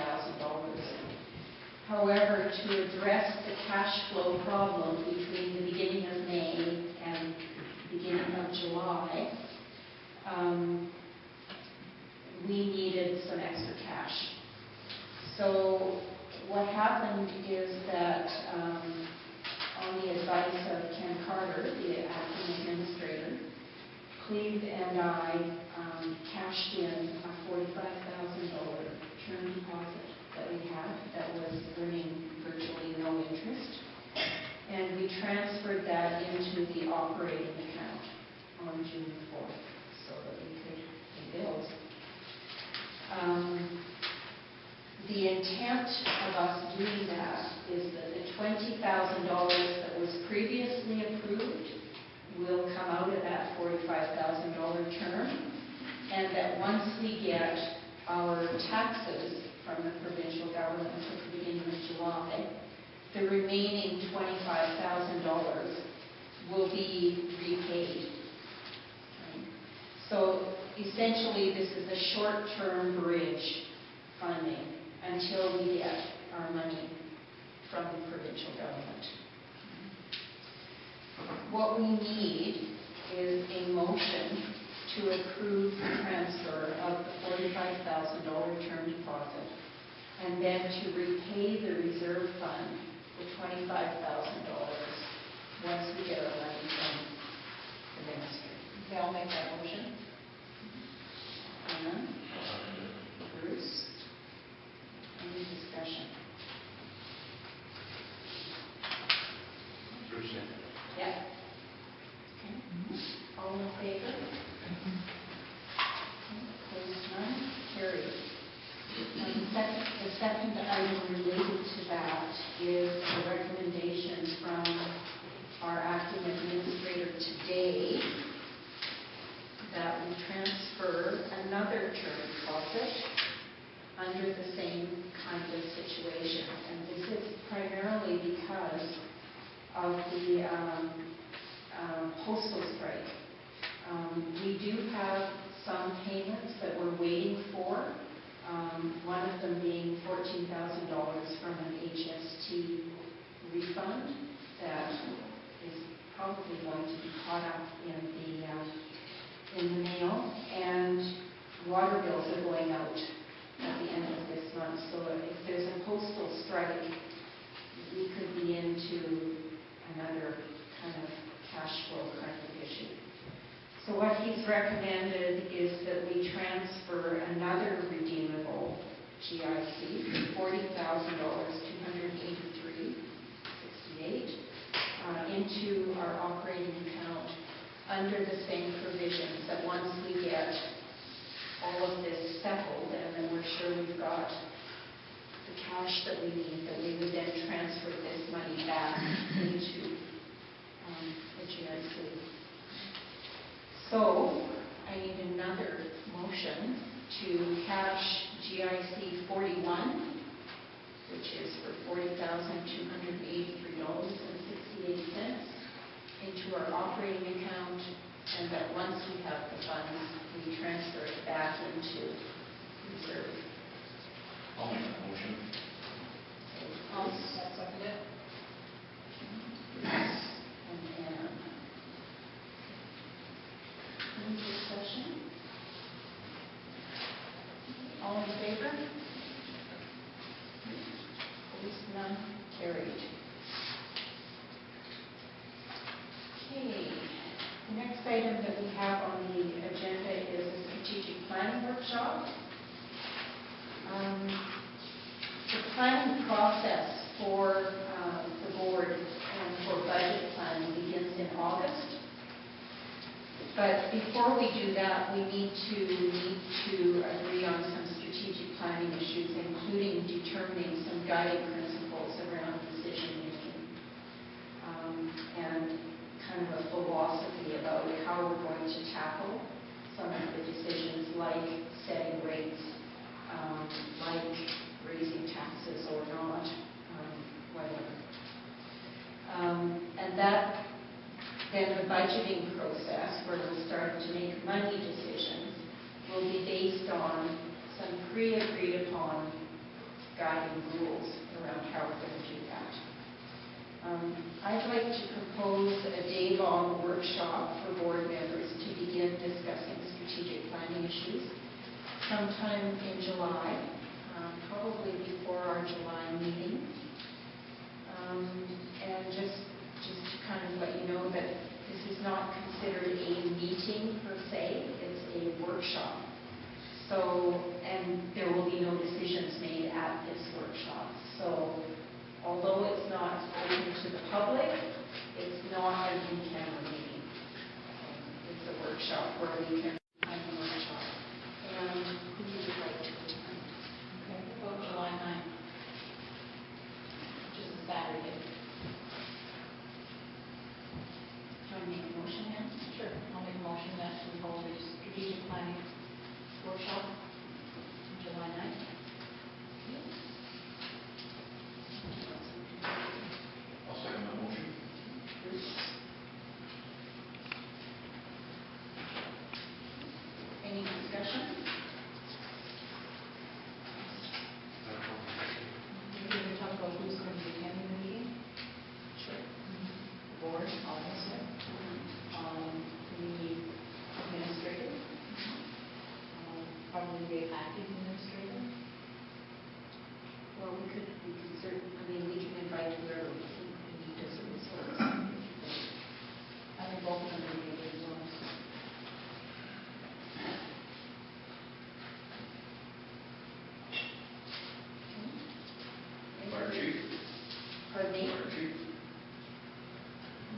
However, to address the cash flow problem between the beginning of May and the beginning of July, we needed some extra cash. So what happened is that on the advice of Ken Carter, the acting administrator, Cleve and I cashed in a $45,000 term deposit that we had that was earning virtually no interest. And we transferred that into the operating account on June 4th so that we could pay bills. The intent of us doing that is that the $20,000 that was previously approved will come out of that $45,000 term, and that once we get our taxes from the provincial government at the beginning of July, the remaining $25,000 will be repaid. Okay. So essentially, this is a short-term bridge funding until we get our money from the provincial government. What we need is a motion to approve the transfer of the $45,000 term deposit and then to repay the reserve fund for $25,000 once we get our money from the ministry. Okay, I'll make that motion. Anna? Bruce? Any discussion? Bruce, second. Yeah. Okay. All in favor? Okay. Opposed, none? Carried. The second item related to that is a recommendation our acting administrator today that we transfer another term profit under the same kind of situation. And this is primarily because of the postal strike. We do have some payments that we're waiting for, one of them being $14,000 from an HST refund that is probably going to be caught up in the mail, and water bills are going out at the end of this month. So if there's a postal strike, we could be into another kind of cash flow kind of issue. So what he's recommended is that we transfer another redeemable GIC, $40,000, $283.68, into our operating account under the same provisions, that once we get all of this settled and then we're sure we've got the cash that we need, that we would then transfer this money back into the GIC. So I need another motion to cash GIC 41, which is for $40,283.68 into our operating account, and that once we have the funds, we transfer it back into reserve. I'll make that motion. I'll second it. And Ann. Any discussion? All in favor? Opposed? None? Carried. Okay. The next item that we have on the agenda is a strategic planning workshop. The planning process for the board and for budget planning begins in August. But before we do that, we need to agree on some strategic planning issues, including determining some guiding principles around decision making, and kind of a philosophy about how we're going to tackle some of the decisions, like setting rates, like raising taxes or not, whatever. And that then the budgeting process, where we'll start to make money decisions, will be based on some pre-agreed upon guiding rules around how we're going to do that. I'd like to propose a day-long workshop for board members to begin discussing strategic planning issues sometime in July, probably before our July meeting. And just to kind of let you know that this is not considered a meeting per se, it's a workshop. So, and there will be no decisions made at this workshop. So, although it's not open to the public, it's not an in-camera meeting. It's a workshop where we can have a workshop. And who would you like to present? Okay, about July 9th, which is a Saturday. Do you want to make a motion, Ann? Sure. I'll make a motion that we hold a strategic planning workshop on July 9th. I'll second that motion. Any discussion? Maybe we can talk about who's going to be attending the meeting. Sure. The board, obviously. We need administrator. Probably the acting administrator. Well, we could certainly, we can invite whoever we think we need as a resource. I think both of them would be a good ones. Fire chief? Pardon me? Fire chief?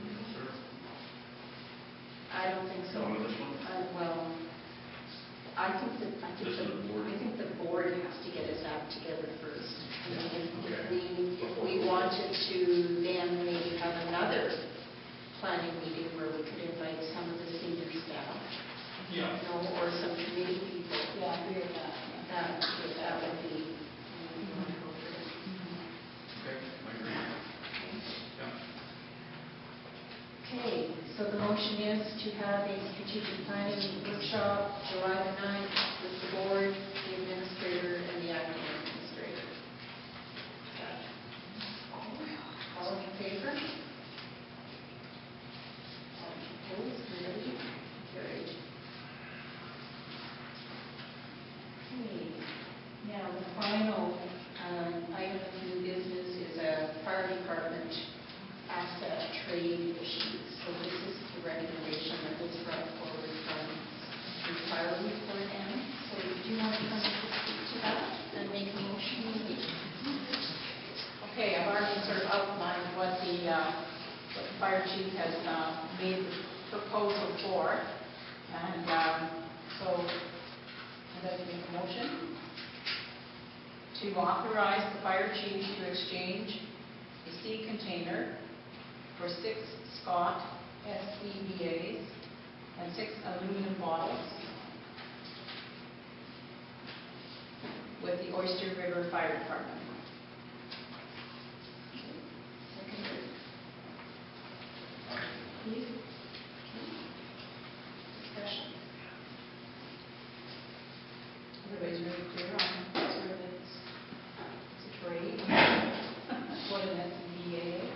No, sir. I don't think so. Go with this one? Well, I think This is the board. the board has to get its act together first. I mean, Okay. if we wanted to then maybe have another motion is to have a strategic planning workshop July the 9th with the board, the administrator, and the acting administrator. All in favor? All opposed? Nobody? Carried. Okay. Now, the final item of new business is a fire department asset trade issue. So this is the recommendation that was brought forward from the fire report. Anne. So do you want to come and speak to that and make a motion? Okay, I've already sort of outlined what the fire chief has made the proposal for, and so I'd like to make a motion to authorize the fire chief to exchange a sea container for 6 Scott SCBAs and 6 aluminum bottles with the Oyster River Fire Department. Seconded. Please. Discussion. Everybody's really clear on sort of it's a trade, what an SCBA is.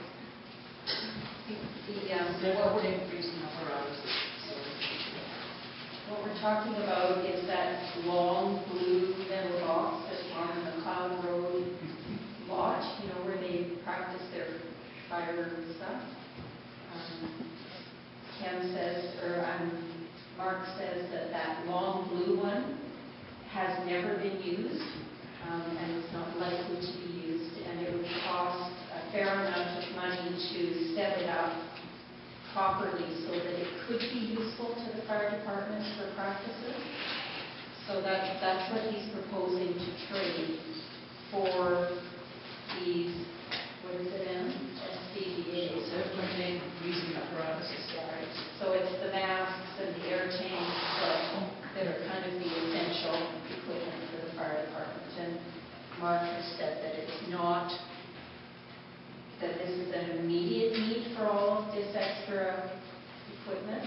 What we're talking about is that long blue metal box that's on the McLeod Road lot, you know, where they practice their fire and stuff. Ken says, or Mark says that long blue one has never been used, and it's not likely to be used, and it would cost a fair amount of money to set it up properly so that it could be useful to the fire department for practices. So that's what he's proposing to trade for these, what is it in? SCBAs. So limited breathing apparatuses. Right. So it's the masks and the air tanks that are kind of the essential equipment for the fire department. And Mark has said that it's not, that this is an immediate need for all of this extra equipment,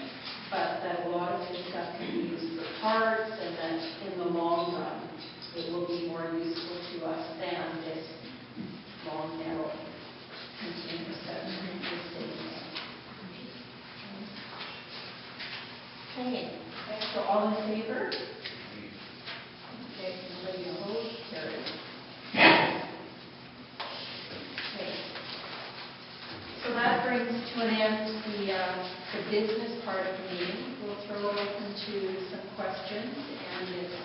but that a lot of this stuff can be used for parts, and that in the long run it will be more useful to us than this long narrow container that is sitting there. Okay, so all in favor? Okay, anybody opposed? Carried. Okay. So that brings to an end the business part of the meeting. We'll throw it open to some questions, and it's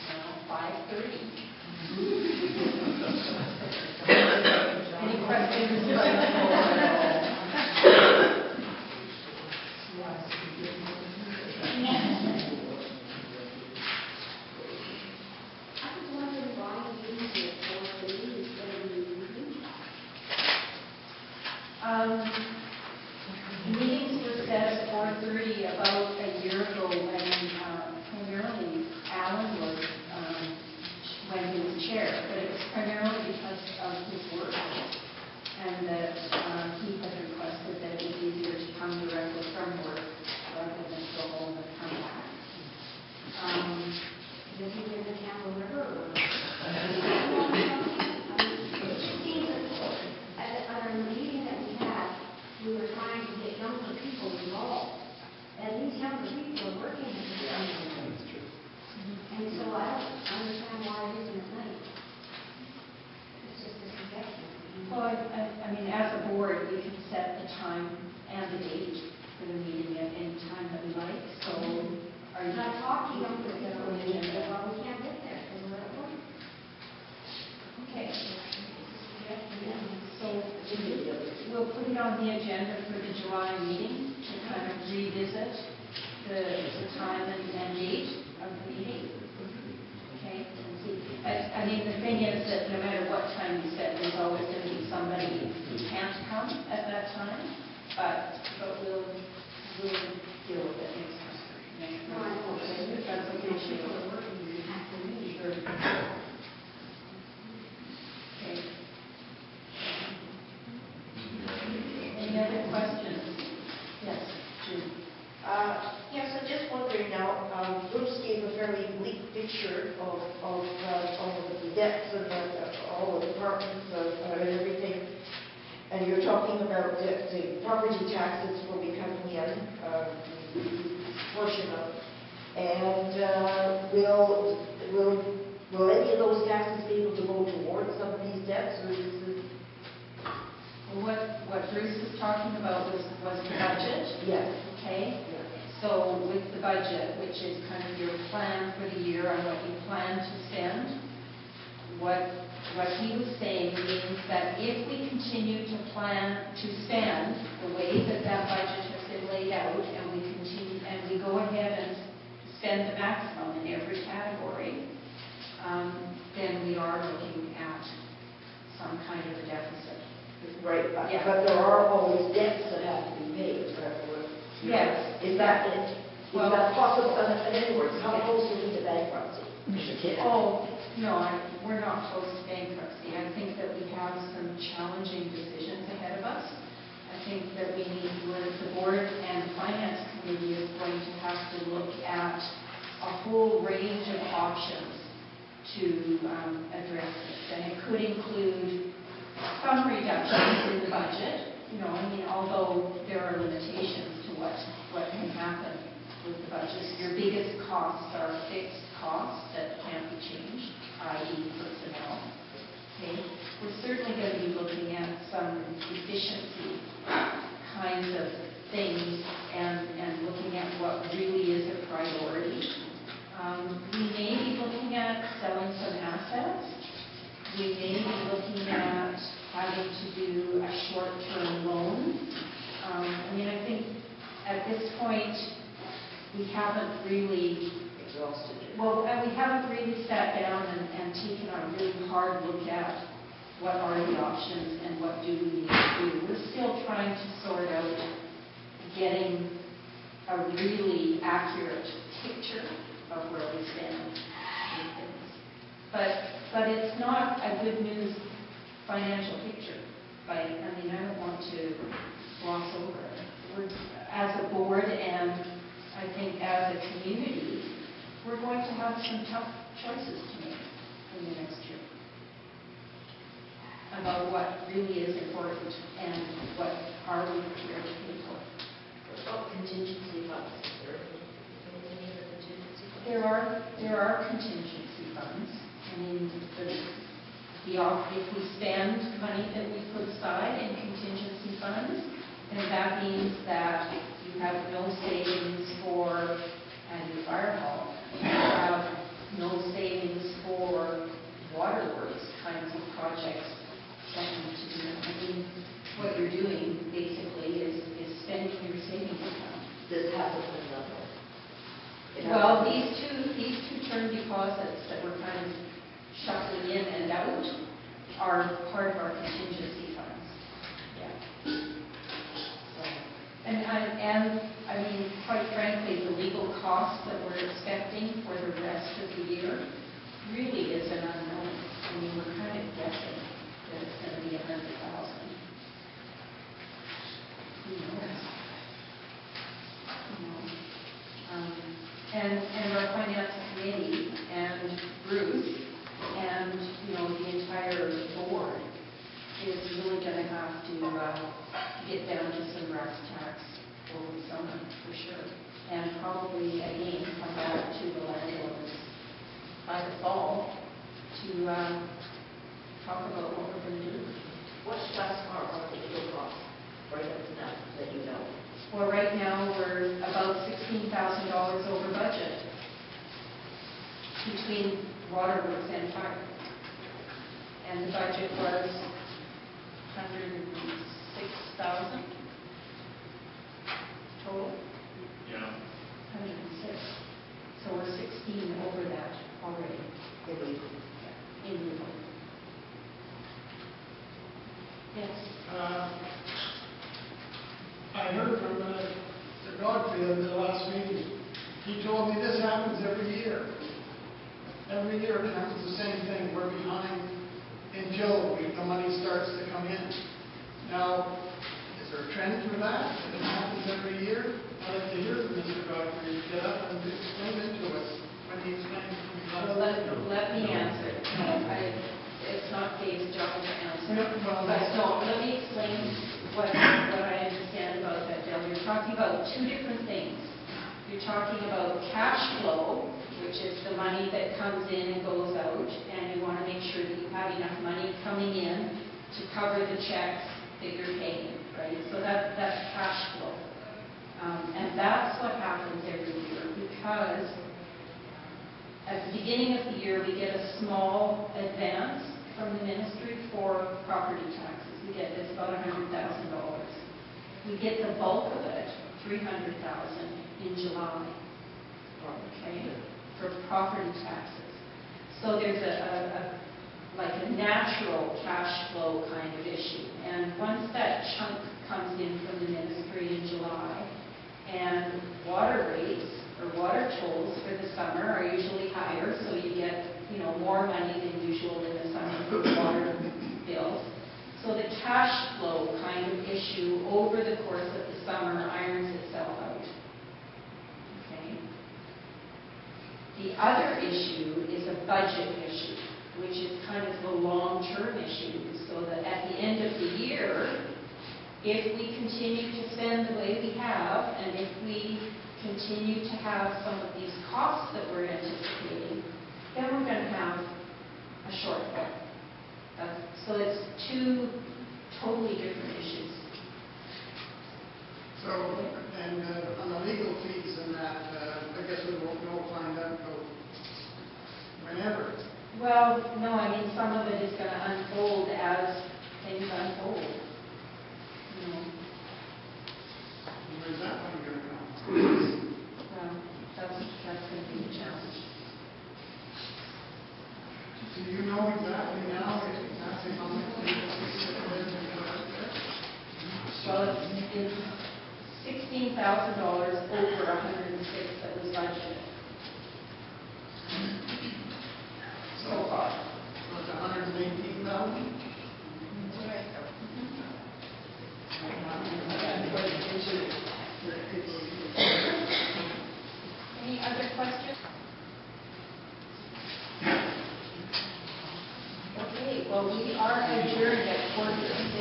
now 5:30. Any questions by the board at all? Meetings were set at 4:30 about a year ago when primarily Alan was, when he was chair, but it was primarily because of his work, and that he had requested that it was easier to come directly from work rather than go home and come back. Does he live in Campbell River or? It seems that at our meeting that we had, we were trying to get younger people involved. And these younger people are working at the building. And so I don't understand why it isn't at night. It's just a suggestion. Well, I mean, as a board, we can set the time and the date for the meeting at any time that we like, so are you? And I talked to younger people and they said, well, we can't get there because we're at work. Okay, It's a suggestion. so we'll put it on the agenda for the July meeting to kind of revisit the time and date of the meeting. Okay? I mean, the thing is that no matter what time you set, there's always going to be somebody who can't come at that time, but we'll deal with it next time. No, I know. If that's okay, People are working in the afternoon. sure. Okay. Any other questions? Yes, Jim. very bleak picture of all of the debts and all the departments and everything. And you're talking about the property taxes will be coming in, portion of, and will any of those taxes be able to go towards some of these debts, or is this? What Bruce was talking about was the budget. Yes. Okay? Yes. So with the budget, which is kind of your plan for the year on what you plan to spend, what he was saying means that if we continue to plan to spend the way that budget has been laid out, and we go ahead and spend the maximum in every category, then we are looking at some kind of a deficit. Right, Yeah. but there are always debts that have to be paid. Yes. Is that possible? In other words, how Yeah. close are we to bankruptcy? Oh, no, we're not close to bankruptcy. I think that we have some challenging decisions ahead of us. I think that the board and the finance committee is going to have to look at a whole range of options to address this. And it could include some reductions in the budget. Although there are limitations to what can happen with the budget. Your biggest costs are fixed costs that can't be changed, i.e. personnel. Okay. We're certainly going to be looking at some efficiency kinds of things and looking at what really is a priority. We may be looking at selling some assets. We may be looking at having to do a short-term loan. I think at this point, we haven't really Exhausted. Well, and we haven't really sat down and taken a really hard look at what are the options and what do we need to do. We're still trying to sort out getting a really accurate picture of where we stand with things. But it's not a good news financial picture. I don't want to gloss over it. As a board and I think as a community, we're going to have some tough choices to make in the next year about what really is important and what are we prepared to pay for. What about contingency funds? Is there anything in the contingency funds? There are contingency funds. If we spend money that we put aside in contingency funds, then that means that you have no savings for a new fire hall. You have no savings for waterworks kinds of projects that need to be. What you're doing basically is spending your savings account. This hasn't been done. Well, these two term deposits that we're kind of shuffling in and out are part of our contingency funds. Yeah. Quite frankly, the legal costs that we're expecting for the rest of the year really is an unknown. We're kind of guessing that it's going to be $100,000. Who knows? And our finance committee and Bruce and the entire board is really going to have to get down to some brass tacks over the summer for sure, and probably again come back to the landlords by the fall to talk about what we're going to do. What stuff are the legal costs right up to now that you know? Well, right now we're about $16,000 over budget between waterworks and fire. And the budget was $106,000 total. Yeah. 106. So we're 16 over that already in legal. Yes. I heard from Mr. Godfrey in the last meeting. He told me this happens every year. Every year it happens the same thing. We're behind until the money starts to come in. Now, is there a trend for that? It happens every year. I'd like to hear from Mr. Godfrey get up and explain it to us when he two different things. You're talking about cash flow, which is the money that comes in and goes out, and you want to make sure that you have enough money coming in to cover the checks that you're paying, right? So that's cash flow. And that's what happens every year, because at the beginning of the year, we get a small advance from the ministry for property taxes. We get it's about $100,000. We get the bulk of it, $300,000, in July, okay, for property taxes. So there's like a natural cash flow kind of issue. And once that chunk comes in from the ministry in July, and water rates or water tolls for the summer are usually higher, so you get, more money than usual in the summer for water bills. So the cash flow kind of issue over the course of the summer irons itself out. Okay. The other issue is a budget issue, which is kind of the long-term issue, so that at the end of the year, if we continue to spend the way we have, and if we continue to have some of these costs that we're anticipating, then we're going to have a shortfall. So it's two totally different issues. So, and on the legal fees and that, I guess we won't know, find out until whenever. Well, no, I mean, some of it is going to unfold as things unfold. Where's that money going to come? Well, that's going to be the challenge. Do you know exactly now, exactly how much legal fees there is going to out there? Well, it's $16,000 over 106 that was budgeted so far. So it's 118,000? That's right. Any other questions? Okay, well, we are adjourned at 4:06.